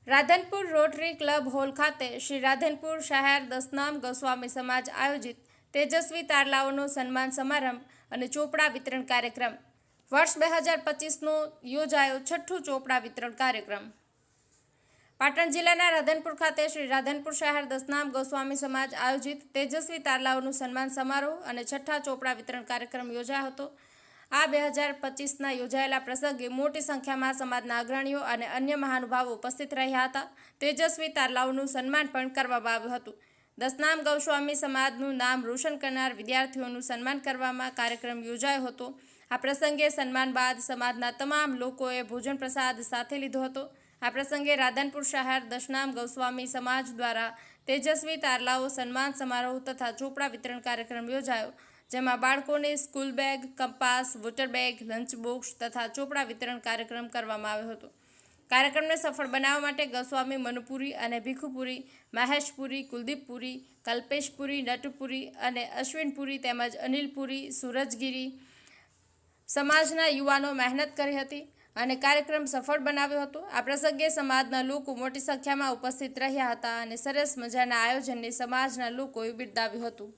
Radhanpur rotary club hall ખાતે શ્રી રાધનપુર શહેર દસનામ ગોસ્વામી સમાજ આયોજિત તેજસ્વી તારલાઓનો સન્માન સમારંભ અને ચોપડા વિતરણ કાર્યક્રમ વર્ષ 2025નો યોજાયો છઠ્ઠું ચોપડા વિતરણ કાર્યક્રમ પાટણ જિલ્લાના રાધનપુર ખાતે શ્રી રાધનપુર શહેર દસનામ ગોસ્વામી સમાજ આયોજિત તેજસ્વી તારલાઓનું સન્માન સમારોહ અને છઠ્ઠા ચોપડા વિતરણ કાર્યક્રમ યોજાયો હતો। આ 2025ના યોજાયેલા પ્રસંગે મોટી સંખ્યામાં સમાજના અગ્રણીઓ અને અન્ય મહાનુભાવો ઉપસ્થિત રહ્યા હતા। તેજસ્વી તારલાઓનું સન્માન પણ કરવામાં આવ્યું હતું। દસનામ ગોસ્વામી સમાજનું નામ રોશન કરનાર વિદ્યાર્થીઓનું સન્માન કરવામાં કાર્યક્રમ યોજાયો હતો। આ પ્રસંગે સન્માન બાદ સમાજના તમામ લોકોએ ભોજન પ્રસાદ સાથે લીધો હતો। આ પ્રસંગે રાધનપુર શહેર દસનામ ગોસ્વામી સમાજ દ્વારા તેજસ્વી તારલાઓ સન્માન સમારોહ તથા ચોપડા વિતરણ કાર્યક્રમ યોજાયો, જેમાં બાળકોને school bag, compass, water bag, lunch box તથા ચોપડા વિતરણ કાર્યક્રમ કરવામાં આવ્યો હતો। કાર્યક્રમને સફળ બનાવવા માટે ગોસ્વામી મનુપુરી અને ભીખુપુરી, મહેશપુરી, કુલદીપપુરી, કલ્પેશપુરી, નટુપુરી અને અશ્વિનપુરી તેમજ અનિલપુરી, સૂરજગીરી સમાજના યુવાનો મહેનત કરી હતી અને કાર્યક્રમ સફળ બનાવ્યો હતો। આ પ્રસંગે સમાજના લોકો મોટી સંખ્યામાં ઉપસ્થિત રહ્યા હતા અને સરસ મજાના આયોજનને સમાજના લોકોએ બિરદાવ્યું હતું।